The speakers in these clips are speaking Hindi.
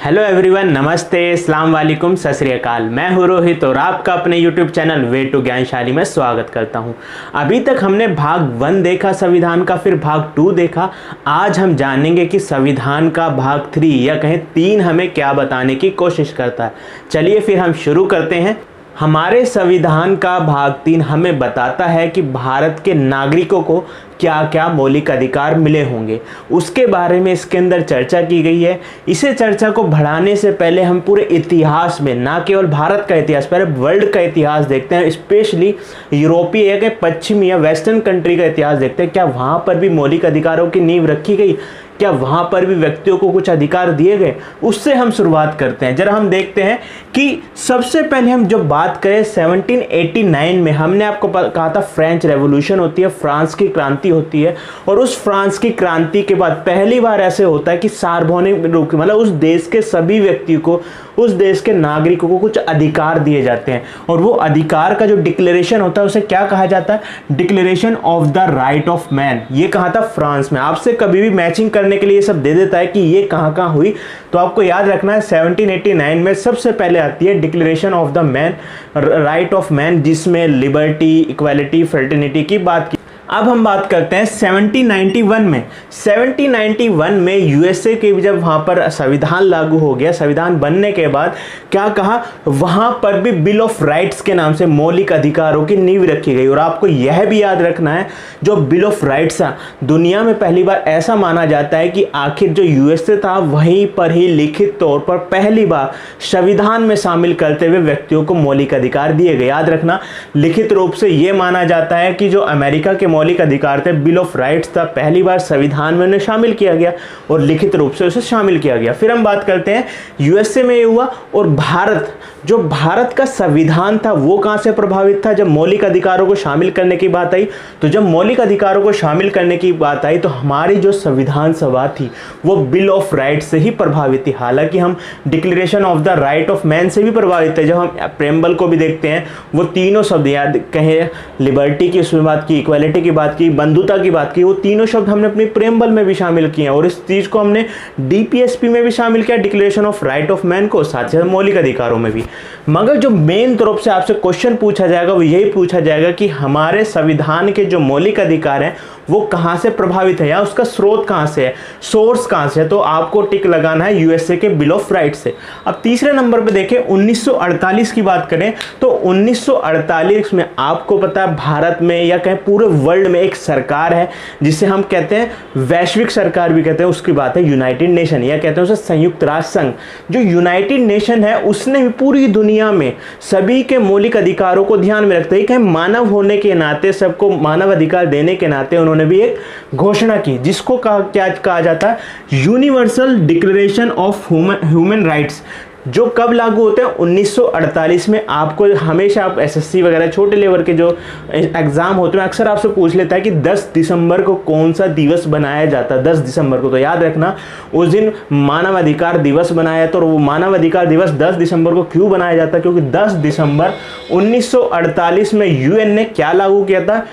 हेलो एवरीवन, नमस्ते, अस्सलाम वालेकुम, सत श्री अकाल। मैं हूँ रोहित और आपका अपने यूट्यूब चैनल वे टू ज्ञानशाली में स्वागत करता हूँ। अभी तक हमने भाग 1 देखा संविधान का, फिर भाग 2 देखा। आज हम जानेंगे कि संविधान का भाग 3 या कहें 3 हमें क्या बताने की कोशिश करता है। चलिए फिर हम शुरू करते हैं। हमारे संविधान का भाग 3 हमें बताता है कि भारत के नागरिकों को क्या क्या मौलिक अधिकार मिले होंगे, उसके बारे में इसके अंदर चर्चा की गई है। इसे चर्चा को बढ़ाने से पहले हम पूरे इतिहास में, ना केवल भारत का इतिहास, पहले वर्ल्ड का इतिहास देखते हैं। स्पेशली यूरोपीय या पश्चिमी या वेस्टर्न कंट्री का इतिहास देखते हैं। क्या वहाँ पर भी मौलिक अधिकारों की नींव रखी गई? क्या वहाँ पर भी व्यक्तियों को कुछ अधिकार दिए गए? उससे हम शुरुआत करते हैं। जरा हम देखते हैं कि सबसे पहले हम जो बात करें 1789 में, हमने आपको कहा था फ्रेंच रेवोल्यूशन होती है, फ्रांस की क्रांति होती है। और उस फ्रांस की क्रांति के बाद पहली बार ऐसे होता है कि सार्वभौमिक रूप, मतलब उस देश के सभी व्यक्तियों को, उस देश के नागरिकों को कुछ अधिकार दिए जाते हैं। और वो अधिकार का जो डिक्लेरेशन होता है उसे क्या कहा जाता है? Declaration of the right of man. ये कहा था फ्रांस में। आपसे कभी भी मैचिंग करने के लिए सब दे देता है कि ये कहाँ कहाँ हुई, तो आपको याद रखना है 1789 में सबसे पहले आती है declaration of the man, right of man, जिसमें लिबर्टी, इक्वालिटी, फ्रेटर्निटी की बात की। अब हम बात करते हैं 1791 में। 1791 में यूएसए के जब वहाँ पर संविधान लागू हो गया, संविधान बनने के बाद क्या कहा, वहाँ पर भी बिल ऑफ राइट्स के नाम से मौलिक अधिकारों की नींव रखी गई। और आपको यह भी याद रखना है, जो बिल ऑफ राइट्स था, दुनिया में पहली बार ऐसा माना जाता है कि आखिर जो यूएसए था वहीं पर ही लिखित तौर पर पहली बार संविधान में शामिल करते हुए व्यक्तियों को मौलिक अधिकार दिए गए। याद रखना, लिखित रूप से यह माना जाता है कि जो अमेरिका के मौलिक अधिकार थे, बिल ऑफ राइट्स था, पहली बार संविधान में उन्हें शामिल किया गया और लिखित रूप से उसे शामिल किया गया। फिर हम बात करते हैं यूएसए में ये हुआ। और भारत, जो भारत का संविधान था वो कहां से प्रभावित था? जब मौलिक अधिकारों को शामिल करने की बात आई, तो जब मौलिक अधिकारों को शामिल करने की बात आई तो हमारी जो संविधान सभा थी वो बिल ऑफ राइट्स से ही प्रभावित थी। हालांकि हम declaration of the right of man से भी प्रभावित थे। जब हम प्रेम्बल को भी देखते हैं, वो तीनों शब्द, याद कहें लिबर्टी की उसमें बात की, इक्वालिटी की बात की, बंधुता की बात की, वो तीनों शब्द हमने अपनी प्रेम्बल में भी शामिल किए हैं। और इस चीज को हमने डीपीएसपी में भी शामिल किया, declaration of right of man को, साथ ही मौलिक अधिकारों में भी। मगर जो मेन तरफ से आपसे क्वेश्चन पूछा जाएगा वो यही पूछा जाएगा कि हमारे संविधान के जो मौलिक अधिकार हैं वो कहां से प्रभावित है, या उसका स्रोत कहां से है, सोर्स कहां से है? तो आपको टिक लगाना है यूएसए के बिल ऑफ राइट्स से। अब तीसरे नंबर पे देखें 1948 की बात करें तो 1948 में आपको पता है भारत में या कहें पूरे वर्ल्ड में एक सरकार है जिसे हम कहते हैं वैश्विक सरकार भी कहते हैं। उसकी बात है यूनाइटेड नेशन, या कहते हैं उसे संयुक्त राष्ट्र संघ। जो यूनाइटेड नेशन है उसने पूरी दुनिया में सभी के मौलिक अधिकारों को ध्यान में रखते हुए, मानव होने के नाते, सबको मानव अधिकार देने के नाते उन्होंने भी एक घोषणा की, जिसको क्या कहा जाता है? Universal declaration of human rights. जो कब लागू होते हैं? 1948 में। आपको हमेशा, आप एसएससी वगैरह छोटे लेवल के जो एग्जाम होते हैं अक्सर आपसे पूछ लेता है कि 10 दिसंबर को कौन सा दिवस बनाया जाता है। 10 दिसंबर को, तो याद रखना उस दिन मानव अधिकार दिवस बनाया। तो वो मानव अधिकार दिवस 10 दिसंबर को क्यों बनाया जाता है? क्योंकि 10 दिसंबर 1948 में यूएन ने क्या लागू किया था?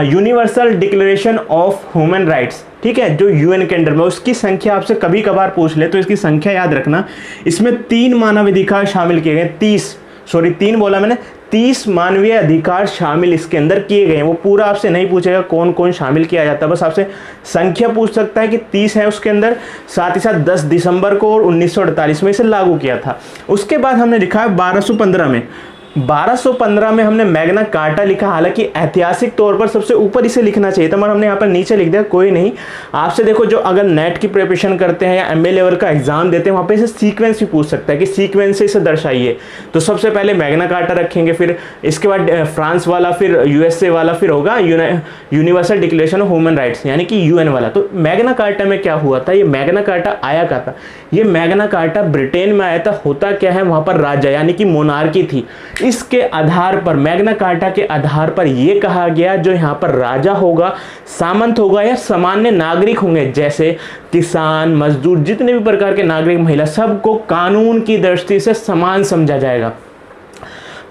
Universal declaration of human rights. ठीक है, जो यूएन के अंडर में, उसकी संख्या आपसे कभी कभार पूछ ले तो इसकी संख्या याद रखना। इसमें 3 मानव अधिकार शामिल किए गए, 3 बोला मैंने, 30 मानवीय अधिकार शामिल इसके अंदर किए गए हैं। वो पूरा आपसे नहीं पूछेगा कौन कौन शामिल किया जाता है, बस आपसे संख्या पूछ सकता है कि 30 है उसके अंदर। साथ ही साथ 10 दिसंबर को और 1948 में इसे लागू किया था। उसके बाद हमने लिखा है 1215 में। 1215 में हमने मैग्ना कार्टा लिखा। हालांकि ऐतिहासिक तौर पर सबसे ऊपर इसे लिखना चाहिए था, मगर हमने यहाँ पर नीचे लिख दिया। कोई नहीं, आपसे देखो, जो अगर नेट की प्रिपरेशन करते हैं या एमए लेवल का एग्जाम देते हैं वहाँ पे इसे सीक्वेंस भी पूछ सकता है कि सीक्वेंस से इसे दर्शाइए। तो सबसे पहले मैग्ना कार्टा रखेंगे, फिर इसके बाद फ्रांस वाला, फिर यूएसए वाला, फिर होगा universal declaration of human rights यानी कि यूएन वाला। तो मैग्ना कार्टा में क्या हुआ था? ये मैग्ना कार्टा आया क्या था? ये मैग्ना कार्टा ब्रिटेन में आया था। होता क्या है, वहाँ पर राजा यानी कि मोनार्की थी। इसके आधार पर, मैग्ना कार्टा के आधार पर यह कहा गया जो यहाँ पर राजा होगा, सामंत होगा या सामान्य नागरिक होंगे, जैसे किसान, मजदूर, जितने भी प्रकार के नागरिक, महिला, सबको कानून की दृष्टि से समान समझा जाएगा।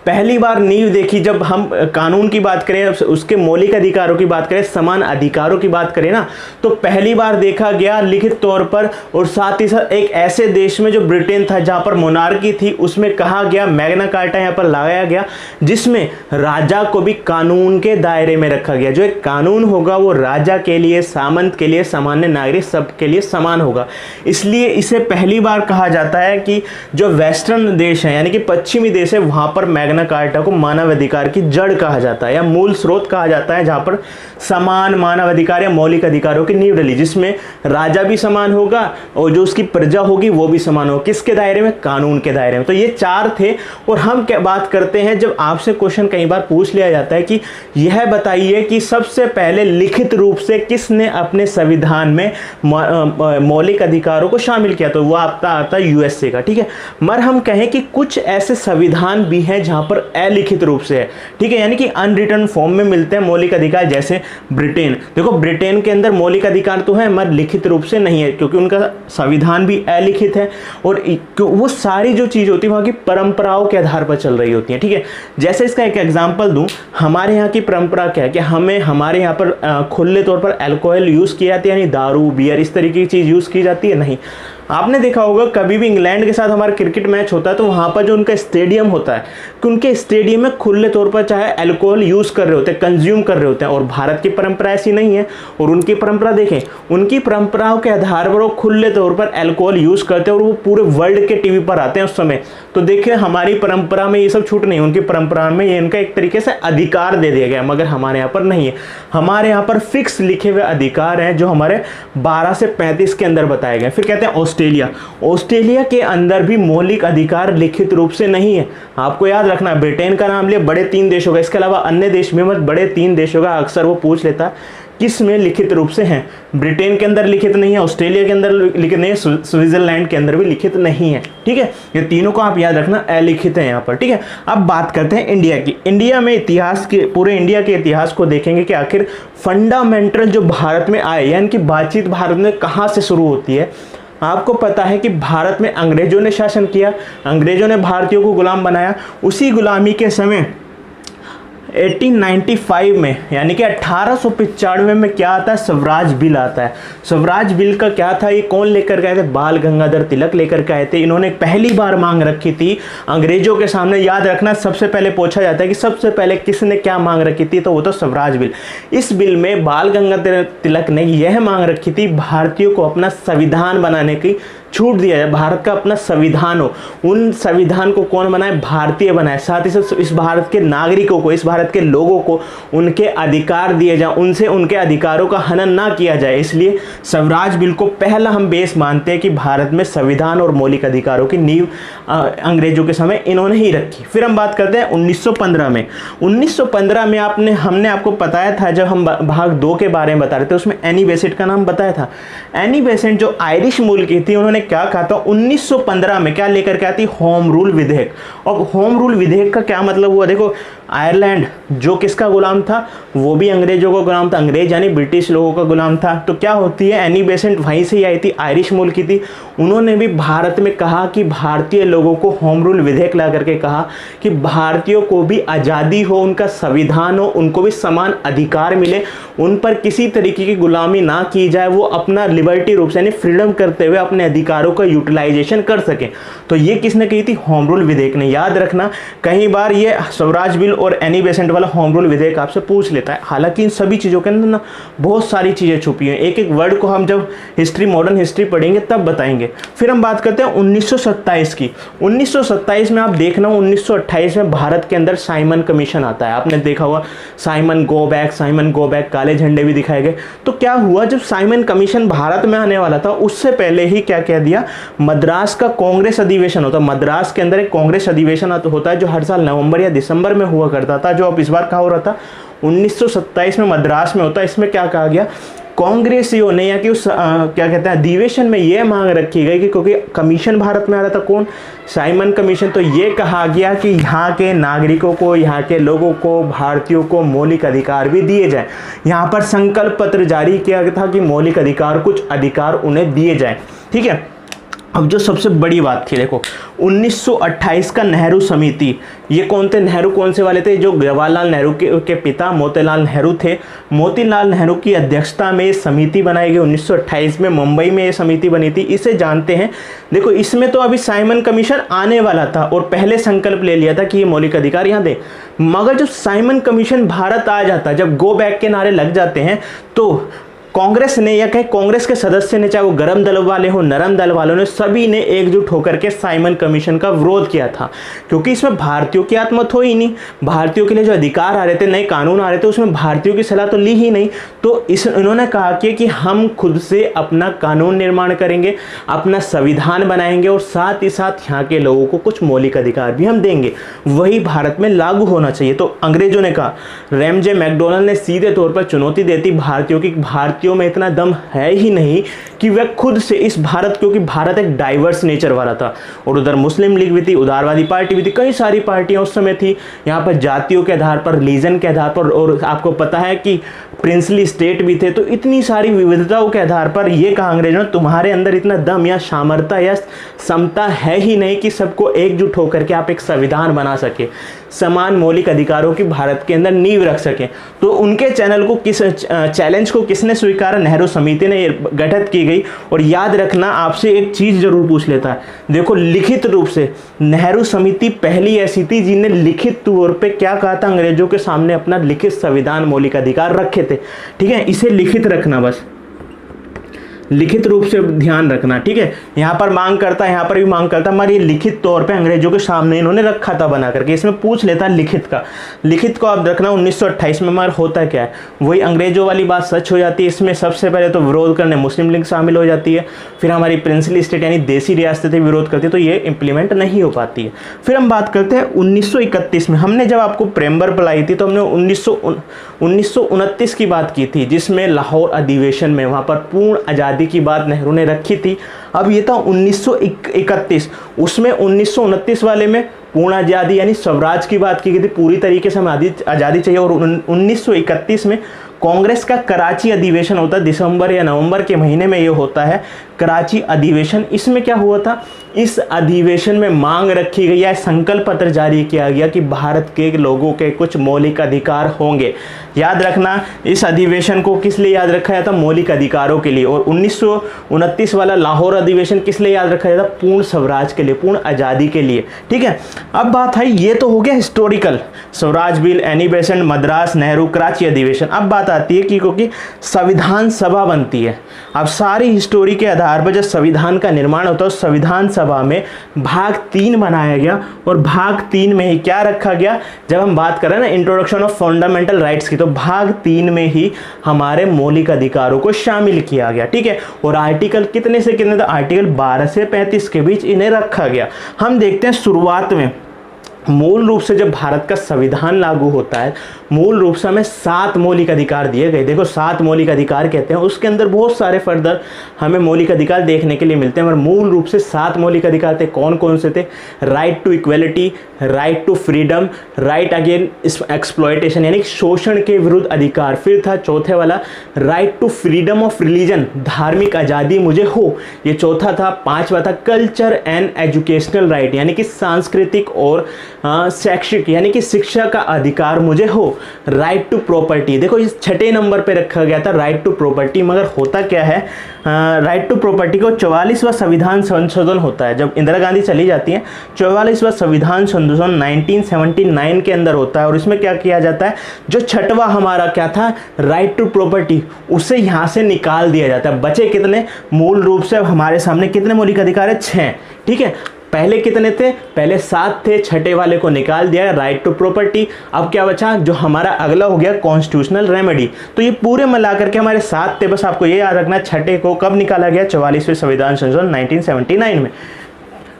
पहली बार नींव देखी जब हम कानून की बात करें, उसके मौलिक अधिकारों की बात करें, समान अधिकारों की बात करें ना, तो पहली बार देखा गया लिखित तौर पर, और साथ ही साथ एक ऐसे देश में जो ब्रिटेन था जहां पर मोनार्की थी, उसमें कहा गया, मैग्ना कार्टा यहां पर लाया गया, जिसमें राजा को भी कानून के दायरे में रखा गया। जो एक कानून होगा वो राजा के लिए, सामंत के लिए, सामान्य नागरिक सबके लिए समान होगा। इसलिए इसे पहली बार कहा जाता है कि जो वेस्टर्न देश है यानी कि पश्चिमी देश है, वहां पर मैग्ना कार्टा को मानव अधिकार की जड़ कहा जाता है या मूल स्रोत कहा जाता है, जहां पर समान मानव अधिकार या मौलिक अधिकारों की नींव डली, जिसमें राजा भी समान होगा और जो उसकी प्रजा होगी वो भी समान होगा। किसके दायरे में? कानून के दायरे में। तो ये 4 थे। और हम क्या बात करते हैं, जब आपसे क्वेश्चन कई बार पूछ लिया जाता है कि यह बताइए कि सबसे पहले लिखित रूप से किसने अपने संविधान में मौलिक अधिकारों को शामिल किया, तो वो आपका आता है यूएसए का। ठीक है, मगर हम कहें कि कुछ ऐसे संविधान भी हैं जहां पर अलिखित रूप से है, ठीक है, यानी कि अनरिटन फॉर्म में मिलते हैं मौलिक अधिकार, जैसे ब्रिटेन। देखो ब्रिटेन के अंदर मौलिक अधिकार तो है मगर लिखित रूप से नहीं है, क्योंकि उनका संविधान भी अलिखित है, और वो सारी जो चीज होती है वहां की परंपराओं के आधार पर चल रही होती है। ठीक है, जैसे इसका एक एग्जांपल दूं, हमारे यहाँ की परंपरा क्या है कि हमारे यहाँ पर खुले तौर पर अल्कोहल यूज किया जाती है, यानी दारू, बियर, इस तरीके की चीज यूज की जाती है? नहीं। आपने देखा होगा कभी भी इंग्लैंड के साथ हमारा क्रिकेट मैच होता है तो वहां पर जो उनका स्टेडियम होता है कि उनके स्टेडियम में खुले तौर पर चाहे अल्कोहल यूज कर रहे होते हैं, कंज्यूम कर रहे होते हैं। और भारत की परंपरा ऐसी नहीं है, और उनकी परंपरा देखें, उनकी परंपराओं के आधार पर वो खुले तौर पर अल्कोहल यूज करते हैं और वो पूरे वर्ल्ड के टीवी पर आते हैं उस समय। तो देखिए हमारी परंपरा में ये सब छूट नहीं है, उनकी परंपरा में ये इनका एक तरीके से अधिकार दे दिया गया, मगर हमारे यहाँ पर नहीं है। हमारे यहाँ पर फिक्स लिखे हुए अधिकार हैं जो हमारे 12 से 35 के अंदर बताए गए। फिर कहते हैं ऑस्ट्रेलिया के अंदर भी मौलिक अधिकार लिखित रूप से नहीं है। आपको याद रखना, ब्रिटेन का नाम लिया, बड़े 3 देशों का, इसके अलावा अन्य देश में मत, बड़े 3 देशों का अक्सर वो पूछ लेता है किस में लिखित रूप से हैं। ब्रिटेन के अंदर लिखित नहीं है, ऑस्ट्रेलिया के अंदर लिखित नहीं है, स्विट्जरलैंड के अंदर भी लिखित नहीं है। ठीक है, ये तीनों को आप याद रखना, अलिखित है यहाँ पर। ठीक है, अब बात करते हैं इंडिया की। इंडिया में इतिहास के, पूरे इंडिया के इतिहास को देखेंगे कि आखिर फंडामेंटल जो भारत में आए, यानी कि बातचीत भारत में कहाँ से शुरू होती है। आपको पता है कि भारत में अंग्रेजों ने शासन किया, अंग्रेजों ने भारतीयों को गुलाम बनाया। उसी गुलामी के समय 1895 में, यानी कि 1895 में क्या आता है? स्वराज बिल आता है। स्वराज बिल का क्या था, ये कौन लेकर के आए थे? बाल गंगाधर तिलक लेकर के आए थे। इन्होंने पहली बार मांग रखी थी अंग्रेजों के सामने। याद रखना, सबसे पहले पूछा जाता है कि सबसे पहले किसने क्या मांग रखी थी, तो वो तो स्वराज बिल। इस बिल में बाल गंगाधर तिलक ने यह मांग रखी थी भारतीयों को अपना संविधान बनाने की छूट दिया जाए, भारत का अपना संविधान हो। उन संविधान को कौन बनाए? भारतीय बनाए। साथ ही साथ इस भारत के नागरिकों को, इस भारत के लोगों को उनके अधिकार दिए जाए, उनसे उनके अधिकारों का हनन ना किया जाए। इसलिए स्वराज बिल को पहला हम बेस मानते हैं कि भारत में संविधान और मौलिक अधिकारों की नींव अंग्रेजों के समय इन्होंने ही रखी। फिर हम बात करते हैं 1915 में। 1915 में हमने आपको बताया था, जब हम भाग 2 के बारे में बता रहे थे, उसमें एनी बेसेंट का नाम बताया था। एनी बेसेंट जो आयरिश मूल की थी, उन्होंने क्या कहा था? 1915 में क्या लेकर के आती? होम रूल विधेयक। और होम रूल विधेयक का क्या मतलब हुआ? देखो, आयरलैंड जो किसका गुलाम था, वो भी अंग्रेजों का गुलाम था, अंग्रेज यानी ब्रिटिश लोगों का गुलाम था। तो क्या होती है, एनी बेसेंट वहीं से ही आई थी, आयरिश मूल की थी। उन्होंने भी भारत में कहा कि भारतीय लोगों को होम रूल विधेयक ला करके कहा कि भारतीयों को भी आज़ादी हो, उनका संविधान हो, उनको भी समान अधिकार मिले, उन पर किसी तरीके की गुलामी ना की जाए, वो अपना लिबर्टी रूप से यानी फ्रीडम करते हुए अपने अधिकारों का यूटिलाइजेशन कर सकें। तो ये किसने कही थी? होम रूल विधेयक ने। याद रखना, कई बार ये स्वराज बिल और एनी बेसेंट वाला होम रूल विधेयक आपसे पूछ लेता है। हालांकि इन सभी चीज़ों के अंदर ना बहुत सारी चीज़ें छुपी हैं, एक एक वर्ड को हम जब हिस्ट्री, मॉडर्न हिस्ट्री पढ़ेंगे तब बताएंगे। फिर हम बात करते हैं 1927 की। 1927 में आप देखना, 1928 में भारत के अंदर साइमन कमीशन आता है। आपने देखा हुआ, साइमन गो बैक, काले झंडे भी दिखाए गए। तो क्या हुआ, जब साइमन कमीशन भारत में आने वाला था, उससे पहले ही क्या कह दिया, मद्रास का कांग्रेस अधिवेशन होता है। मद्रास के अंदर एक कांग्रेस अधिवेशन होता है जो हर साल नवंबर या दिसंबर में हुआ करता था, जो अब इस बार कहाँ हो रहा था? 1927 में मद्रास में होता है। इसमें क्या कहा गया, कांग्रेसियों ने या कि उस क्या कहते हैं अधिवेशन में यह मांग रखी गई कि क्योंकि कमीशन भारत में आ रहा था, कौन? Simon commission. तो ये कहा गया कि यहाँ के नागरिकों को, यहाँ के लोगों को, भारतीयों को मौलिक अधिकार भी दिए जाए। यहाँ पर संकल्प पत्र जारी किया था कि मौलिक अधिकार, कुछ अधिकार उन्हें दिए जाए। ठीक है, अब जो सबसे बड़ी बात थी, देखो 1928 का नेहरू समिति, ये कौन थे? नेहरू कौन से वाले थे? जो जवाहरलाल नेहरू के पिता मोतीलाल नेहरू थे। मोतीलाल नेहरू की अध्यक्षता में ये समिति बनाई गई 1928 में, मुंबई में ये समिति बनी थी। इसे जानते हैं, देखो इसमें तो अभी साइमन कमीशन आने वाला था और पहले संकल्प ले लिया था कि ये मौलिक अधिकार यहाँ दे, मगर जब साइमन कमीशन भारत आ जाता, जब गो बैक के नारे लग जाते हैं, तो कांग्रेस ने या कहीं कांग्रेस के सदस्य ने, चाहे वो गरम दल वाले हो नरम दल वालों ने, सभी ने एकजुट होकर के साइमन कमीशन का विरोध किया था, क्योंकि इसमें भारतीयों की आत्मत हो ही नहीं। भारतीयों के लिए जो अधिकार आ रहे थे, नए कानून आ रहे थे, उसमें भारतीयों की सलाह तो ली ही नहीं। तो इन्होंने कहा कि हम खुद से अपना कानून निर्माण करेंगे, अपना संविधान बनाएंगे और साथ ही साथ यहाँ के लोगों को कुछ मौलिक अधिकार भी हम देंगे, वही भारत में लागू होना चाहिए। तो अंग्रेजों ने कहा, रैमजे मैकडॉनल्ड ने सीधे तौर पर चुनौती देती भारतीयों की, भारतीयों में इतना दम है ही नहीं कि वे खुद से इस भारत, क्योंकि भारत एक डाइवर्स नेचर वाला था और उधर मुस्लिम लीग भी थी, उदारवादी पार्टी भी थी, कई सारी पार्टियां उस समय थी। यहाँ पर जातियों के आधार पर, रिलीजन के आधार पर, और आपको पता है कि प्रिंसली स्टेट भी थे, तो इतनी सारी विविधताओं के आधार पर यह कहा अंग्रेजों ने, तुम्हारे अंदर इतना दम या सामर्थ्य या क्षमता है ही नहीं कि सबको एकजुट होकर के आप एक संविधान बना सके, समान मौलिक अधिकारों की भारत के अंदर नींव रख सके। तो उनके चैलेंज को किसने स्वीकारा? नेहरू समिति ने गठित की गई। और याद रखना, आपसे एक चीज जरूर पूछ लेता है, देखो लिखित रूप से नेहरू समिति पहली ऐसी थी जिन्हें लिखित तौर पे क्या कहा था, अंग्रेजों के सामने अपना लिखित संविधान मौलिक अधिकार रखे थे। ठीक है, इसे लिखित रखना, बस लिखित रूप से ध्यान रखना। ठीक है, यहाँ पर मांग करता, यहाँ पर भी मांग करता, मगर ये लिखित तौर पे अंग्रेजों के सामने इन्होंने रखा था बना करके। इसमें पूछ लेता लिखित का, लिखित को आप रखना 1928 में। मगर होता क्या है, वही अंग्रेजों वाली बात सच हो जाती है। इसमें सबसे पहले तो विरोध करने मुस्लिम लीग शामिल हो जाती है, फिर हमारी प्रिंसली स्टेट यानी देसी रियासतें विरोध करती है, तो ये इंप्लीमेंट नहीं हो पाती है। फिर हम बात करते हैं 1931 में। हमने जब आपको प्रेम्बर पढ़ाई थी तो हमने 1929 की बात की थी, जिसमें लाहौर अधिवेशन में वहाँ पर पूर्ण आज़ादी की बात नेहरू ने रखी थी। अब ये था 1931, उसमें 1929 वाले में पूर्ण आज़ादी यानी स्वराज की बात की गई थी, पूरी तरीके से हमें आज़ादी चाहिए। और 1931 में कांग्रेस का कराची अधिवेशन होता है, दिसंबर या नवंबर के महीने में ये होता है कराची अधिवेशन। इसमें क्या हुआ था, इस अधिवेशन में मांग रखी गई है, संकल्प पत्र जारी किया गया कि भारत के लोगों के कुछ मौलिक अधिकार होंगे। याद रखना, इस अधिवेशन को किस लिए याद रखा जाता? मौलिक अधिकारों के लिए। और 1929 वाला लाहौर अधिवेशन किस लिए याद रखा जाता? पूर्ण स्वराज के लिए, पूर्ण आज़ादी के लिए। ठीक है, अब बात है, ये तो हो गया historical, Swaraj bill, Annie Besant, Madras, Nehru, Karachi अधिवेशन। अब बात आती है कि क्योंकि संविधान सभा बनती है, अब सारी हिस्टोरी के आधार पर जब संविधान का निर्माण होता है, संविधान सभा में भाग 3 बनाया गया। और भाग 3 में ही क्या रखा गया, जब हम बात कर रहे हैं ना इंट्रोडक्शन ऑफ फंडामेंटल राइट्स की, तो भाग 3 में ही हमारे मौलिक अधिकारों को शामिल किया गया। ठीक है, और आर्टिकल कितने से कितने तक? आर्टिकल 12 से 35 के बीच इन्हें रखा गया। हम देखते हैं शुरुआत में मूल रूप से जब भारत का संविधान लागू होता है, मूल रूप से हमें 7 मौलिक अधिकार दिए गए। देखो 7 मौलिक अधिकार कहते हैं, उसके अंदर बहुत सारे फर्दर हमें मौलिक अधिकार देखने के लिए मिलते हैं, मगर मूल रूप से 7 मौलिक अधिकार थे। कौन कौन से थे? Right to equality, right to freedom, right against exploitation यानी शोषण के विरुद्ध अधिकार, फिर था चौथे वाला right to freedom of religion, धार्मिक आज़ादी मुझे हो, ये चौथा था। 5वां था कल्चर एंड एजुकेशनल राइट यानी कि सांस्कृतिक और शैक्षिक यानी कि शिक्षा का अधिकार मुझे हो। राइट टू प्रॉपर्टी, देखो इस 6 नंबर पे रखा गया था राइट टू प्रॉपर्टी, मगर होता क्या है, राइट टू प्रॉपर्टी को 44वां संविधान संशोधन होता है। जब इंदिरा गांधी चली जाती हैं, 44वां संविधान संशोधन 1979 के अंदर होता है। और इसमें क्या किया जाता है, जो 6वां हमारा क्या था, राइट टू प्रॉपर्टी, उसे यहाँ से निकाल दिया जाता है। बचे कितने? मूल रूप से हमारे सामने कितने मौलिक अधिकार है? 6। ठीक है, पहले कितने थे? पहले 7 थे, 6ठे वाले को निकाल दिया, राइट टू प्रॉपर्टी। अब क्या बचा, जो हमारा अगला हो गया कॉन्स्टिट्यूशनल रेमेडी। तो ये पूरे मिला करके हमारे 7 थे, बस आपको ये याद रखना 6ठे को कब निकाला गया? 44वें संविधान संशोधन 1979 में।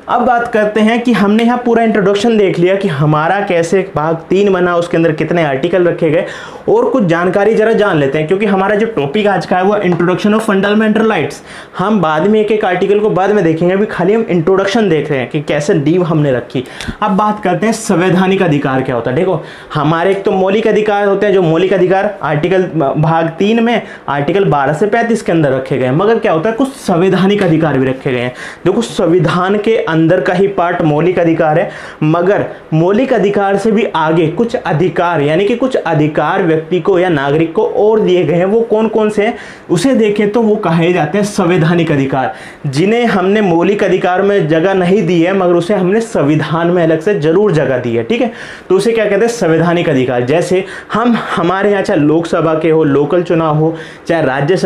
अब बात करते हैं कि हमने यहाँ पूरा इंट्रोडक्शन देख लिया कि हमारा कैसे भाग 3 बना, उसके अंदर कितने आर्टिकल रखे गए, और कुछ जानकारी जरा जान लेते हैं, क्योंकि हमारा जो टॉपिक आज का है वो इंट्रोडक्शन ऑफ फंडामेंटल राइट्स। हम बाद में एक एक आर्टिकल को बाद में देखेंगे, अभी खाली हम इंट्रोडक्शन देख रहे हैं कि कैसे नींव हमने रखी। अब बात करते हैं संवैधानिक अधिकार क्या होता है। देखो हमारे एक तो मौलिक अधिकार होते हैं, जो मौलिक अधिकार आर्टिकल भाग 3 में आर्टिकल 12 से 35 के अंदर रखे गए हैं, मगर क्या होता है कुछ संवैधानिक अधिकार भी रखे गए हैं। देखो संविधान के अंदर का ही पार्ट मौलिक अधिकार है, मगर मौलिक अधिकार से भी आगे कुछ अधिकार, यानी कि कुछ अधिकार व्यक्ति को या नागरिक को और दिए गए हैं। वो कौन कौन से हैं उसे देखें तो वो कहे जाते हैं संवैधानिक अधिकार, जिन्हें हमने मौलिक अधिकार में जगह नहीं दी है मगर उसे हमने संविधान में अलग से जरूर जगह दी है, ठीक है। तो उसे क्या कहते हैं संवैधानिक अधिकार। जैसे हमारे यहाँ चाहे लोकसभा के हो, लोकल चुनाव हो, चाहे राज्य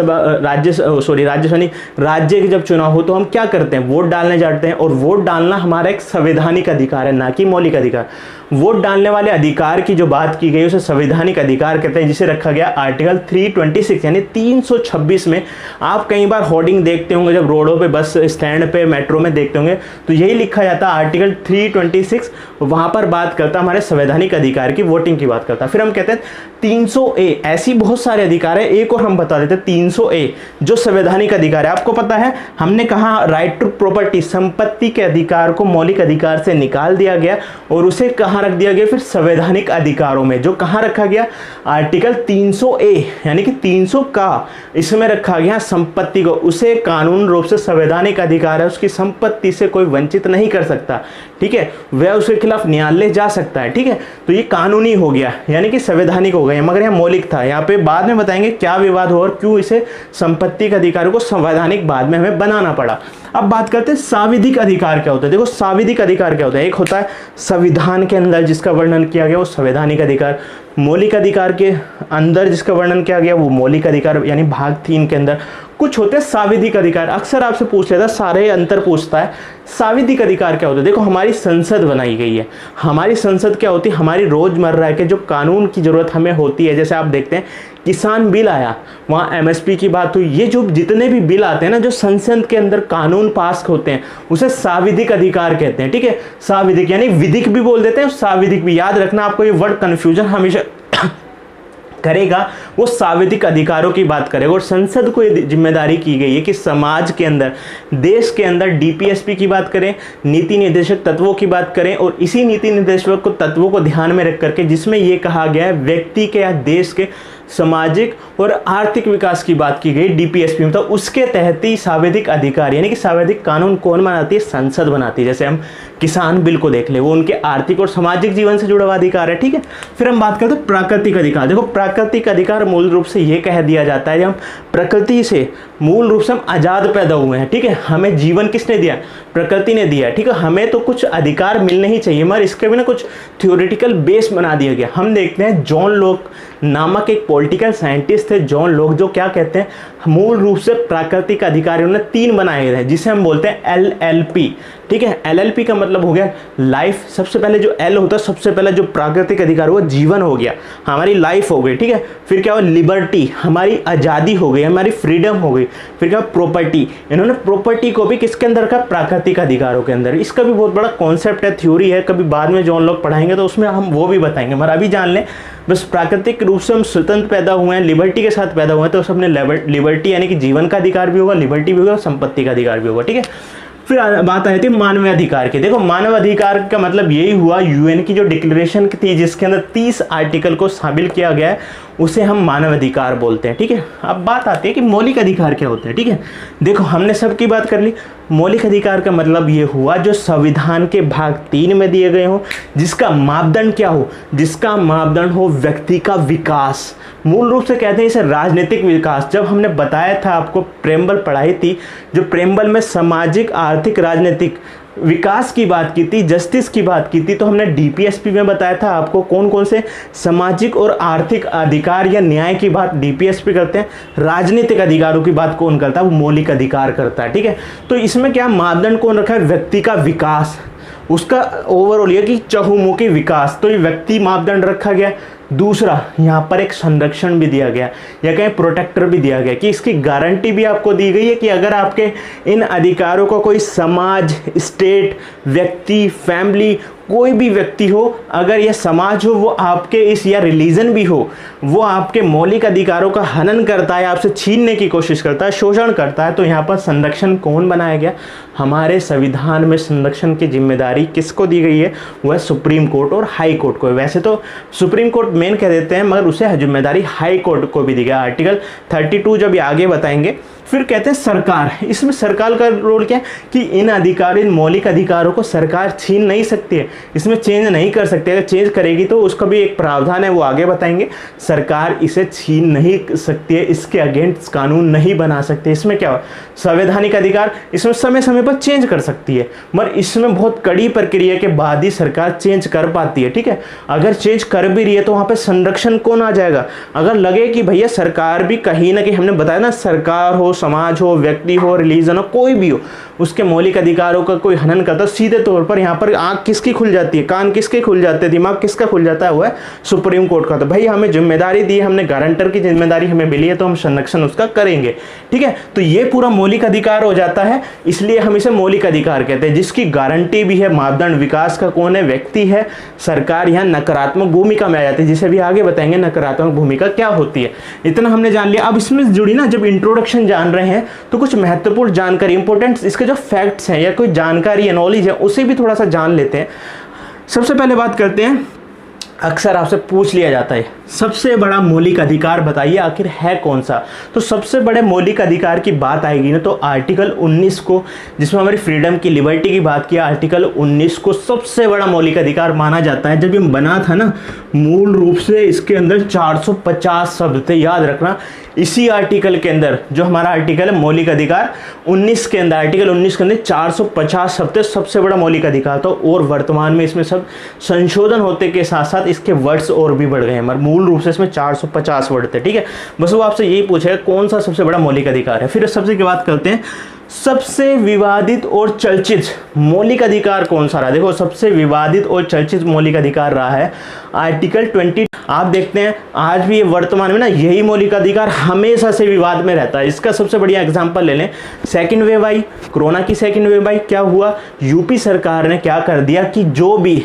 के जब चुनाव हो, तो हम क्या करते हैं वोट डालने जाते हैं, और वोट डालना हमारा एक संवैधानिक अधिकार है, ना कि मौलिक अधिकार। वोट डालने वाले अधिकार की जो बात की गई उसे संवैधानिक अधिकार कहते हैं, जिसे रखा गया आर्टिकल 326 यानी 326 में। आप कई बार होर्डिंग देखते होंगे जब रोडों पे, बस स्टैंड पे, मेट्रो में देखते होंगे, तो यही लिखा जाता है आर्टिकल 326। वहां पर बात करता हमारे संवैधानिक अधिकार की, वोटिंग की बात करता। फिर हम कहते हैं 300A, ऐसी बहुत सारे अधिकार है। एक और हम बता देते हैं 300A जो संवैधानिक अधिकार है। आपको पता है हमने कहा राइट टू प्रॉपर्टी, संपत्ति के अधिकार को मौलिक अधिकार से निकाल दिया गया और उसे कहां रख दिया गया फिर संवैधानिक अधिकारों में। जो कहां रखा गया आर्टिकल 300A यानी कि 300 का, इसमें रखा गया संपत्ति को, उसे कानून रूप से संवैधानिक अधिकार है, उसकी संपत्ति से कोई वंचित नहीं कर सकता, ठीक है। वह उसके खिलाफ न्यायालय जा सकता है, ठीक है। तो ये कानूनी हो गया यानी कि संवैधानिक हो गया, मगर यहाँ मौलिक था। यहाँ पे बाद में बताएंगे क्या विवाद हो और क्यों इसे संपत्ति के अधिकारों को संवैधानिक बाद में हमें बनाना पड़ा। अब बात करते हैं सांविधिक अधिकार क्या होता है। देखो सांविधिक अधिकार क्या होता है, एक होता है संविधान के अंदर जिसका वर्णन किया गया वो संवैधानिक अधिकार, मौलिक अधिकार के अंदर जिसका वर्णन किया गया वो मौलिक अधिकार यानी भाग 3 के अंदर। कुछ होते हैं सांविधिक अधिकार, अक्सर आपसे पूछ लेता है, सारे अंतर पूछता है। सांविधिक अधिकार क्या होता है, देखो हमारी संसद बनाई गई है। हमारी संसद क्या होती है, हमारी रोजमर्रा के जो कानून की जरूरत हमें होती है, जैसे आप देखते हैं किसान बिल आया, वहाँ MSP की बात हुई, ये जो जितने भी बिल आते हैं ना, जो संसद के अंदर कानून पास होते हैं उसे सांविधिक अधिकार कहते हैं, ठीक है। सांविधिक यानी विधिक भी बोल देते हैं, सांविधिक भी, याद रखना आपको ये वर्ड कंफ्यूजन हमेशा करेगा। वो सांविधिक अधिकारों की बात करेगा और संसद को ये जिम्मेदारी की गई है कि समाज के अंदर, देश के अंदर DPSP की बात करें, नीति निर्देशक तत्वों की बात करें, और इसी नीति निर्देशक को तत्वों को ध्यान में रख करके जिसमें ये कहा गया है व्यक्ति के या देश के सामाजिक और आर्थिक विकास की बात की गई DPSP में, तो उसके तहत ही सांविधिक अधिकार यानी कि सांविधिक कानून कौन बनाती है, संसद बनाती है। जैसे हम किसान बिल को देख ले, वो उनके आर्थिक और सामाजिक जीवन से जुड़ा हुआ अधिकार है, ठीक है। फिर हम बात करते हैं प्राकृतिक अधिकार। देखो प्राकृतिक अधिकार मूल रूप से ये कह दिया जाता है, हम प्रकृति से मूल रूप से हम आज़ाद पैदा हुए हैं, ठीक है। हमें जीवन किसने दिया, प्रकृति ने दिया, ठीक है। हमें तो कुछ अधिकार मिलने ही चाहिए, मगर इसके बिना कुछ थ्योरेटिकल बेस बना दिया गया। हम देखते हैं जॉन लॉक नामक एक पॉलिटिकल साइंटिस्ट थे, जॉन लॉक, जो क्या कहते हैं मूल रूप से प्राकृतिक अधिकार उन्होंने 3 बनाए गए हैं, जिसे हम बोलते हैं LLP, ठीक है। LLP का मतलब हो गया लाइफ। सबसे पहले जो L होता है, सबसे पहले जो प्राकृतिक अधिकार वो जीवन हो गया, हमारी लाइफ हो गई, ठीक है। फिर क्या हुआ, लिबर्टी, हमारी आज़ादी हो गई, हमारी फ्रीडम हो गई। फिर क्या, प्रॉपर्टी, इन्होंने प्रॉपर्टी को भी किसके अंदर रखा, प्राकृतिक अधिकारों के अंदर। इसका भी बहुत बड़ा कॉन्सेप्ट है, थ्योरी है, कभी बाद में जॉन लॉक पढ़ाएंगे तो उसमें हम वो भी बताएंगे, मगर अभी जान लें बस प्राकृतिक रूप से हम स्वतंत्र पैदा हुए हैं, लिबर्टी के साथ पैदा हुए हैं, तो सबने लिबर्टी यानी कि जीवन का अधिकार भी होगा, लिबर्टी भी होगा, संपत्ति का अधिकार भी होगा, ठीक है। फिर बात आई थी मानव अधिकार की। देखो मानव अधिकार का मतलब यही हुआ, UN की जो डिक्लेरेशन थी जिसके अंदर 30 आर्टिकल को शामिल किया गया है, उसे हम मानव अधिकार बोलते हैं, ठीक है। अब बात आती है कि मौलिक अधिकार क्या होते हैं, ठीक है। देखो हमने सबकी बात कर ली। मौलिक अधिकार का मतलब ये हुआ जो संविधान के भाग 3 में दिए गए हो, जिसका मापदंड क्या हो, जिसका मापदंड हो व्यक्ति का विकास। मूल रूप से कहते हैं इसे राजनीतिक विकास। जब हमने बताया था आपको, प्रेम्बल पढ़ाई थी, जो प्रेम्बल में सामाजिक, आर्थिक, राजनीतिक विकास की बात की थी, जस्टिस की बात की थी, तो हमने DPSP में बताया था आपको कौन कौन से सामाजिक और आर्थिक अधिकार या न्याय की बात DPSP करते हैं, राजनीतिक अधिकारों की बात कौन करता है, वो मौलिक अधिकार करता है, ठीक है। तो इसमें क्या मापदंड कौन रखा है, व्यक्ति का विकास, उसका ओवरऑल ये कि चहुमुखी विकास, तो ये व्यक्ति मापदंड रखा गया। दूसरा यहाँ पर एक संरक्षण भी दिया गया या कहीं प्रोटेक्टर भी दिया गया कि इसकी गारंटी भी आपको दी गई है कि अगर आपके इन अधिकारों को कोई समाज, स्टेट, व्यक्ति, फैमिली, कोई भी व्यक्ति हो, अगर यह समाज हो वो आपके इस या रिलीजन भी हो, वो आपके मौलिक अधिकारों का हनन करता है, आपसे छीनने की कोशिश करता है, शोषण करता है, तो यहाँ पर संरक्षण कौन बनाया गया? हमारे संविधान में संरक्षण की जिम्मेदारी किसको दी गई है? वह सुप्रीम कोर्ट और हाई कोर्ट को है। वैसे तो सुप्रीम कोर्ट मेन कह देते हैं, मगर उसे जिम्मेदारी हाई कोर्ट को भी दी गई। आर्टिकल 32 जब ये आगे बताएंगे। फिर कहते हैं सरकार, इसमें सरकार का रोल क्या है कि इन अधिकार, इन मौलिक अधिकारों को सरकार छीन नहीं सकती है, इसमें चेंज नहीं कर सकती। अगर चेंज करेगी तो उसका भी एक प्रावधान है, वो आगे बताएंगे। सरकार इसे छीन नहीं सकती है, इसके अगेंस्ट कानून नहीं बना सकते। इसमें क्या हो, संवैधानिक अधिकार, इसमें समय समय पर चेंज कर सकती है, मगर इसमें बहुत कड़ी प्रक्रिया के बाद ही सरकार चेंज कर पाती है। ठीक है, अगर चेंज कर भी रही है तो वहाँ पर संरक्षण कौन आ जाएगा? अगर लगे कि भैया सरकार भी कहीं ना कहीं, हमने बताया ना, सरकार हो, समाज हो, व्यक्ति हो, रिलीजन हो, कोई भी हो, उसके मौलिक अधिकारों का कोई हनन करता, सीधे तौर पर यहाँ पर आंख किसकी खुल जाती है, कान किसके खुल जाते हैं, दिमाग किसका खुल जाता है? वो है सुप्रीम कोर्ट का। तो भाई हमें जिम्मेदारी दी है, हमने गारंटर की जिम्मेदारी हमें मिली है, तो हम संरक्षण उसका करेंगे। ठीक है, तो ये पूरा मौलिक अधिकार हो जाता है, इसलिए हम इसे मौलिक अधिकार कहते हैं, जिसकी गारंटी भी है। मापदंड विकास का कौन है? व्यक्ति है। सरकार यहाँ नकारात्मक भूमिका में आ जाती है, जिसे भी आगे बताएंगे नकारात्मक भूमिका क्या होती है। इतना हमने जान लिया। अब इसमें जुड़ी ना, जब इंट्रोडक्शन जान रहे हैं तो कुछ महत्वपूर्ण जानकारी, इंपॉर्टेंट इसके जो फैक्ट्स हैं या कोई जानकारी या नॉलेज है, उसे भी थोड़ा सा जान लेते हैं। सबसे पहले बात करते हैं, अक्सर आपसे पूछ लिया जाता है सबसे बड़ा मौलिक अधिकार बताइए आखिर है कौन सा? तो सबसे बड़े मौलिक अधिकार की बात आएगी ना, तो आर्टिकल 19 को, जिसमें हमारी फ्रीडम की, लिबर्टी की बात किया, आर्टिकल 19 को सबसे बड़ा मौलिक अधिकार माना जाता है। जब ये बना था ना, मूल रूप से इसके अंदर 450 शब्द थे, याद रखना। इसी आर्टिकल के अंदर, जो हमारा आर्टिकल है मौलिक अधिकार 19 के अंदर, आर्टिकल 19 के अंदर 450 शब्द थे, सबसे बड़ा मौलिक अधिकार था। और वर्तमान में इसमें सब संशोधन होते के साथ साथ इसके वर्ड्स और भी बढ़ गए हैं, मगर मूल रूप से इसमें 450 वर्ड थे। ठीक है, बस वो आपसे यही पूछेगा कौन सा सबसे बड़ा मौलिक अधिकार है। फिर सबसे की बात करते हैं, सबसे विवादित और चर्चित मौलिक अधिकार कौन सा रहा? देखो, सबसे विवादित और चर्चित मौलिक अधिकार रहा है आर्टिकल 20। आप देखते हैं आज भी वर्तमान में ना, यही मौलिक अधिकार हमेशा से विवाद में रहता है। इसका सबसे बढ़िया एग्जांपल ले लें, सेकंड वेव आई, कोरोना की सेकंड वेव आई, क्या हुआ? यूपी सरकार ने क्या कर दिया कि जो भी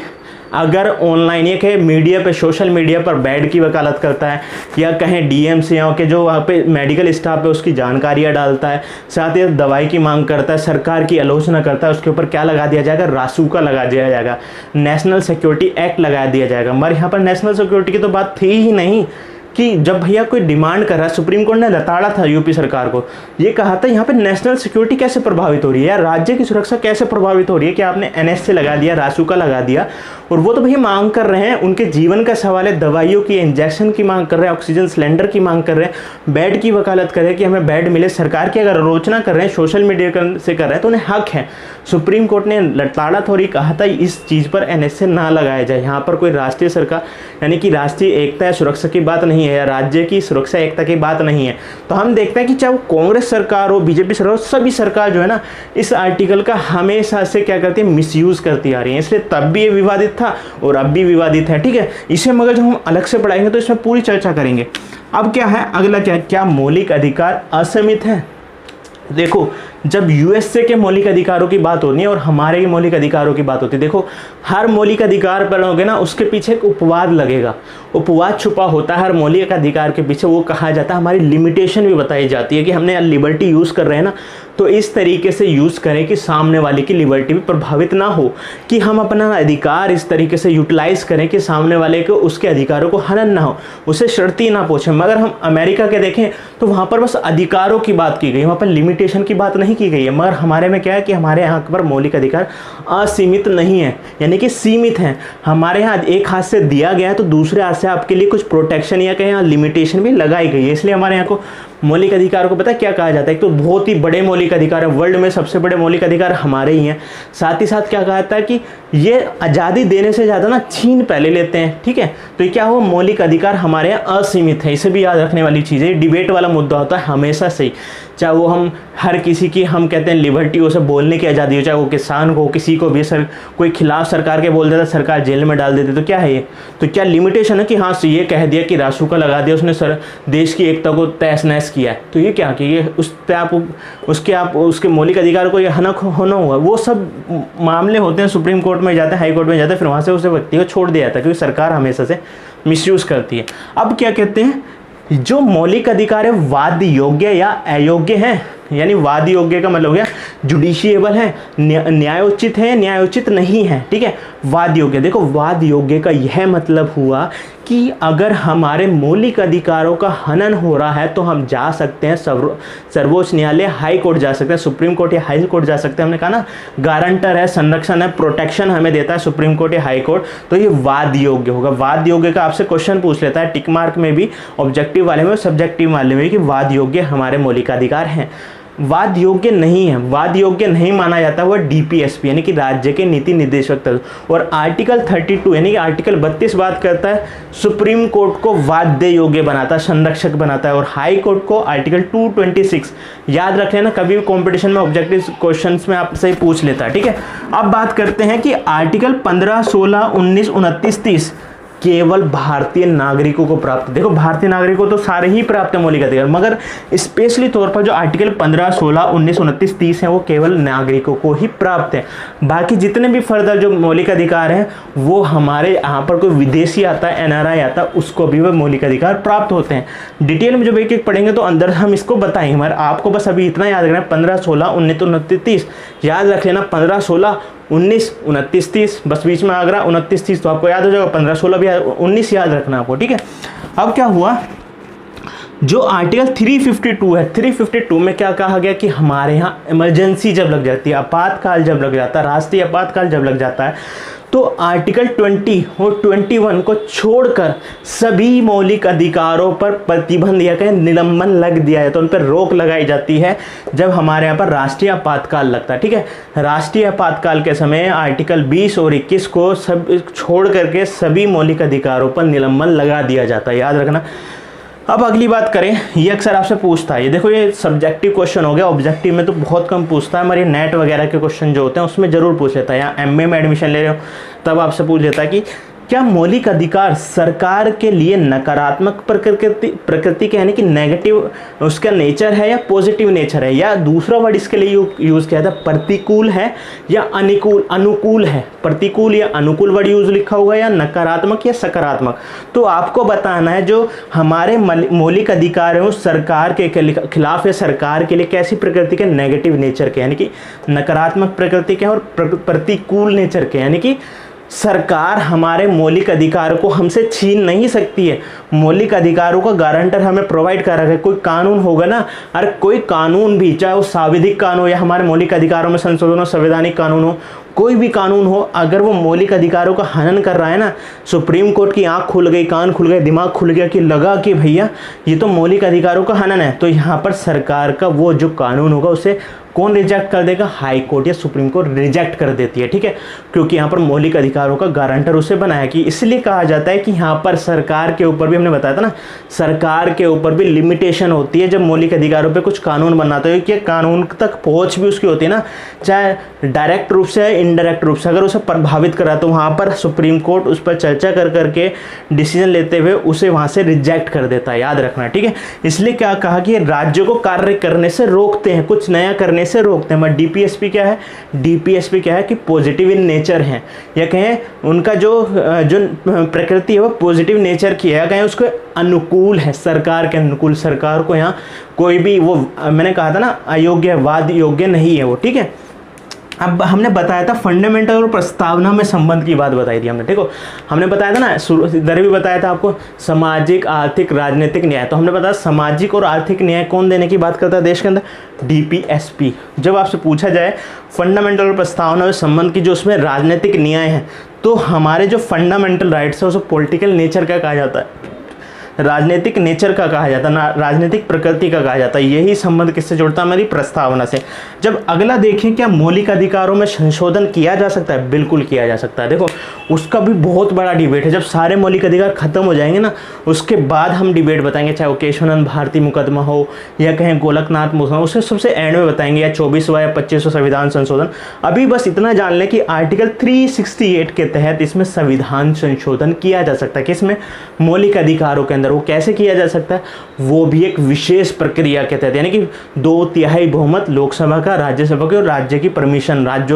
अगर ऑनलाइन ये कहे मीडिया पे, सोशल मीडिया पर बेड की वकालत करता है, या कहें डीएमसीओ के जो वहाँ पे मेडिकल स्टाफ है उसकी जानकारियाँ डालता है, साथ ही दवाई की मांग करता है, सरकार की आलोचना करता है, उसके ऊपर क्या लगा दिया जाएगा? रासुका लगा दिया जाएगा, नेशनल सिक्योरिटी एक्ट लगा दिया जाएगा। मगर यहाँ पर नेशनल सिक्योरिटी की तो बात थी ही नहीं कि जब भैया कोई डिमांड कर रहा है, सुप्रीम कोर्ट ने लताड़ा था यूपी सरकार को, ये कहा था यहाँ पे नेशनल सिक्योरिटी कैसे प्रभावित हो रही है या राज्य की सुरक्षा कैसे प्रभावित हो रही है कि आपने एनएसए लगा दिया, रासुका लगा दिया। और वो तो भैया मांग कर रहे हैं, उनके जीवन का सवाल है, दवाइयों की, इंजेक्शन की मांग कर रहे हैं, ऑक्सीजन सिलेंडर की मांग कर रहे हैं, बेड की वकालत कर रहे हैं कि हमें बेड मिले। सरकार की अगर आलोचना कर रहे हैं, सोशल मीडिया से कर रहे हैं, तो उन्हें हक है। सुप्रीम कोर्ट ने लताड़ा थोड़ी कहा था इस चीज़ पर एनएसए ना लगाया जाए। यहाँ पर कोई राष्ट्रीय सरकार यानी कि राष्ट्रीय एकता या सुरक्षा की बात नहीं है, या राज्य की सुरक्षा एकता की बात नहीं है। तो हम देखते हैं कि चाहे वो कांग्रेस सरकार हो, बीजेपी सरकार हो, सभी सरकार जो है ना, इस आर्टिकल का हमेशा से क्या करती है? मिसयूज करती आ रही है। इसलिए तब भी ये विवादित था और अब भी विवादित है। ठीक है, इसे मगर जब हम अलग से पढ़ाएंगे तो इसमें पूरी चर्चा करेंगे। अब क्या है अगला, क्या मौलिक अधिकार असीमित है? देखो, जब यूएसए के मौलिक अधिकारों की बात होती है और हमारे मौलिक अधिकारों की बात होती है, देखो हर मौलिक अधिकार पढ़ोगे ना, उसके पीछे एक उपवाद लगेगा, उपवाद छुपा होता है हर मौलिक अधिकार के पीछे। वो कहा जाता है, हमारी लिमिटेशन भी बताई जाती है कि हमने लिबर्टी यूज़ कर रहे हैं ना, तो इस तरीके से यूज़ करें कि सामने वाले की लिबर्टी भी प्रभावित ना हो, कि हम अपना अधिकार इस तरीके से यूटिलाइज करें कि सामने वाले को उसके अधिकारों को हनन ना हो, उसे शर्ती ना पूछें। मगर हम अमेरिका के देखें तो वहाँ पर बस अधिकारों की बात की गई, वहाँ पर लिमिटेशन की बात नहीं की गई है। मगर हमारे में क्या है कि हमारे यहाँ पर मौलिक अधिकार असीमित नहीं है, यानी कि सीमित हैं। हमारे यहाँ एक हाथ से दिया गया है तो दूसरे हाथ से आपके लिए कुछ प्रोटेक्शन या कहीं लिमिटेशन भी लगाई गई है। इसलिए हमारे यहाँ को मौलिक अधिकार को पता है क्या कहा जाता है? एक तो बहुत ही बड़े मौलिक अधिकार है, वर्ल्ड में सबसे बड़े मौलिक अधिकार हमारे ही हैं। साथ ही साथ क्या कहा जाता है कि ये आज़ादी देने से ज़्यादा ना छीन पहले लेते हैं, ठीक है। तो ये क्या हुआ, मौलिक अधिकार हमारे यहाँ असीमित है। इसे भी याद रखने वाली चीज़ है, ये डिबेट वाला मुद्दा होता है हमेशा से ही, चाहे वो हम हर किसी की हम कहते हैं लिबर्टी, उसे बोलने की आज़ादी हो, चाहे वो किसान को, किसी को भी सर कोई खिलाफ सरकार के बोल देता सरकार जेल में डाल देती। तो क्या है ये, तो क्या लिमिटेशन है कि हाँ ये कह दिया कि रासुका लगा दिया उसने सर देश की एकता को तहस नहस किया है, तो ये क्या कि ये उस पर आप उसके मौलिक अधिकार को ये हनक होना हुआ, वो सब मामले होते हैं सुप्रीम कोर्ट में जाते हैं, हाई कोर्ट में जाते हैं, फिर वहाँ से उस व्यक्ति को छोड़ दिया जाता है क्योंकि सरकार हमेशा से मिसयूज़ करती है। अब क्या कहते हैं, जो मौलिक अधिकार है वाद योग्य या अयोग्य हैं, यानी वाद योग्य का मतलब हो गया जुडिशिएबल है, न्यायोचित है, न्यायोचित नहीं है, ठीक है। वाद योग्य, देखो वाद योग्य का यह मतलब हुआ कि अगर हमारे मौलिक अधिकारों का हनन हो रहा है तो हम जा सकते हैं सर्वोच्च न्यायालय, हाई कोर्ट जा सकते हैं, सुप्रीम कोर्ट या हाई कोर्ट जा सकते हैं। हमने कहा ना गारंटर है, संरक्षण है, प्रोटेक्शन हमें देता है सुप्रीम कोर्ट या हाई कोर्ट, तो ये वाद योग्य होगा। वाद योग्य का आपसे क्वेश्चन पूछ लेता है टिक मार्क में भी, ऑब्जेक्टिव वाले में, सब्जेक्टिव वाले में, कि वाद योग्य हमारे मौलिक अधिकार हैं। वाद योग्य नहीं है, वाद योग्य नहीं माना जाता वह डीपीएसपी यानी कि राज्य के नीति निर्देशक तंत्र। और आर्टिकल 32 यानी कि आर्टिकल 32 बात करता है सुप्रीम कोर्ट को वाद्य योग्य बनाता है, संरक्षक बनाता है, और हाई कोर्ट को आर्टिकल 226। याद रख लेना, कभी भी कॉम्पिटिशन में ऑब्जेक्टिव क्वेश्चंस में आपसे ही पूछ लेता है, ठीक है। अब बात करते हैं कि आर्टिकल 15, 16, 19, 29, 30 केवल भारतीय नागरिकों को प्राप्त। देखो भारतीय नागरिकों तो सारे ही प्राप्त है मौलिक अधिकार, मगर स्पेशली तौर पर जो आर्टिकल 15, 16, 19, 29, 30 हैं वो केवल नागरिकों को ही प्राप्त है। बाकी जितने भी फर्दर जो मौलिक अधिकार हैं वो हमारे यहाँ पर कोई विदेशी आता है, एनआरआई आता है, उसको भी वह मौलिक अधिकार प्राप्त होते हैं। डिटेल में जब एक एक पढ़ेंगे तो अंदर हम इसको बताएंगे, मगर आपको बस अभी इतना याद रखना है 15, 16, 19, 29, 30 याद रख लेना। 15, 16, 19, 29, 30 बस बीच में आ गया 29, 30 तो आपको याद हो जाएगा, 15, 16 भी 19 याद रखना आपको, ठीक है। अब क्या हुआ, जो आर्टिकल 352 है, 352 में क्या कहा गया कि हमारे यहाँ इमरजेंसी जब लग जाती है, आपातकाल जब लग जाता है, राष्ट्रीय आपातकाल जब लग जाता है, तो आर्टिकल 20 और 21 को छोड़कर सभी मौलिक अधिकारों पर प्रतिबंध या कहें निलंबन लग दिया है, तो उन पर रोक लगाई जाती है जब हमारे यहाँ पर राष्ट्रीय आपातकाल लगता है, ठीक है। राष्ट्रीय आपातकाल के समय आर्टिकल 20 और 21 को सब छोड़ करके सभी मौलिक अधिकारों पर निलंबन लगा दिया जाता है, याद रखना। अब अगली बात करें, ये अक्सर आपसे पूछता है, ये देखो ये सब्जेक्टिव क्वेश्चन हो गया, ऑब्जेक्टिव में तो बहुत कम पूछता है, हमारे नेट वगैरह के क्वेश्चन जो होते हैं उसमें जरूर पूछ लेता है। यहाँ एमए में एडमिशन ले रहे हो तब आपसे पूछ लेता है कि क्या मौलिक अधिकार सरकार के लिए नकारात्मक प्रकृति के यानी कि नेगेटिव उसका नेचर है या पॉजिटिव नेचर है, या दूसरा वर्ड इसके लिए यूज़ किया था प्रतिकूल है या अनुकूल है। प्रतिकूल या अनुकूल वर्ड यूज लिखा होगा, या नकारात्मक या सकारात्मक। तो आपको बताना है जो हमारे मौलिक अधिकार हैं सरकार के खिलाफ या सरकार के लिए कैसी प्रकृति के, नेगेटिव नेचर के यानी कि नकारात्मक प्रकृति के, और प्रतिकूल नेचर के यानी कि सरकार हमारे मौलिक अधिकार को हमसे छीन नहीं सकती है। मौलिक अधिकारों का गारंटर हमें प्रोवाइड कर रखा है। कोई कानून होगा ना, अरे कोई कानून भी, चाहे वो सांविधिक कानून या हमारे मौलिक अधिकारों में संशोधन हो, संवैधानिक कानून हो, कोई भी कानून हो, अगर वो मौलिक अधिकारों का हनन कर रहा है ना, सुप्रीम कोर्ट की आंख खुल गई, कान खुल गए, दिमाग खुल गया कि लगा कि भैया ये तो मौलिक अधिकारों का हनन है, तो यहाँ पर सरकार का वो जो कानून होगा उसे कौन रिजेक्ट कर देगा, हाई कोर्ट या सुप्रीम कोर्ट रिजेक्ट कर देती है, ठीक है। क्योंकि यहाँ पर मौलिक अधिकारों का गारंटर उसे बनाया, कि इसलिए कहा जाता है कि यहाँ पर सरकार के ऊपर भी, हमने बताया था ना, सरकार के ऊपर भी लिमिटेशन होती है जब मौलिक अधिकारों पे कुछ कानून बनाते हो, कि कानून तक पहुँच भी उसकी होती है ना, चाहे डायरेक्ट रूप से इनडायरेक्ट रूप से, अगर उसे प्रभावित करा तो वहाँ पर सुप्रीम कोर्ट उस पर चर्चा कर करके डिसीजन लेते हुए उसे वहाँ से रिजेक्ट कर देता है, याद रखना, ठीक है। इसलिए क्या कहा कि राज्यों को कार्य करने से रोकते हैं, कुछ नया करने से रोकते हैं। मगर डीपीएसपी क्या है, डीपीएसपी क्या है कि पॉजिटिव इन नेचर है, या कहें उनका जो प्रकृति है वो पॉजिटिव नेचर की है, या कहें उसको अनुकूल है, सरकार के अनुकूल, सरकार को यहाँ कोई भी वो मैंने कहा था ना अयोग्य, वाद योग्य नहीं है वो, ठीक है। अब हमने बताया था फंडामेंटल और प्रस्तावना में संबंध की बात बताई थी हमने, देखो हमने बताया था ना, इधर भी बताया था आपको सामाजिक, आर्थिक, राजनीतिक न्याय। तो हमने बताया सामाजिक और आर्थिक न्याय कौन देने की बात करता है देश के अंदर, डीपीएसपी। जब आपसे पूछा जाए फंडामेंटल और प्रस्तावना में संबंध की जो उसमें राजनीतिक न्याय है, तो हमारे जो फंडामेंटल राइट्स है उसे पॉलिटिकल नेचर का कहा जाता है। राजनीतिक नेचर का कहा जाता है, राजनीतिक प्रकृति का कहा जाता है। यही संबंध किससे जुड़ता है? हमारी प्रस्तावना से। जब अगला देखें, क्या मौलिक अधिकारों में संशोधन किया जा सकता है? बिल्कुल किया जा सकता है। देखो उसका भी बहुत बड़ा डिबेट है। जब सारे मौलिक अधिकार खत्म हो जाएंगे ना, उसके बाद हम डिबेट बताएंगे, चाहे वो केशवानंद भारती मुकदमा हो या कहें गोलकनाथ मुकदमा, उसे सबसे एंड में बताएंगे, या 24वां या 25वां संविधान संशोधन। अभी बस इतना जान लें कि आर्टिकल 368 के तहत इसमें संविधान संशोधन किया जा सकता है। किसमें? मौलिक अधिकारों के अंदर। वो कैसे किया जा सकता है? वो भी एक विशेष प्रक्रिया के तहत, यानी कि 2/3 बहुमत लोकसभा का, राज्यसभा की, और राज्यों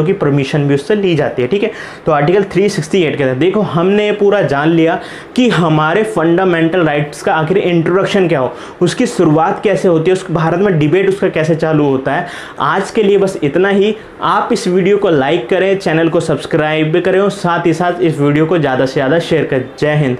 की परमिशन भी उससे ली जाती है। ठीक है, तो आर्टिकल 368 के तहत देखो हमने ये पूरा जान लिया कि हमारे फंडामेंटल राइट्स का आखिर इंट्रोडक्शन क्या हो, उसकी शुरुआत कैसे होती है, उस भारत में डिबेट उसका कैसे चालू होता है। आज के लिए बस इतना ही। आप इस वीडियो को लाइक करें, चैनल को सब्सक्राइब करें और साथ ही साथ इस वीडियो को ज़्यादा से ज़्यादा शेयर करें। जय हिंद।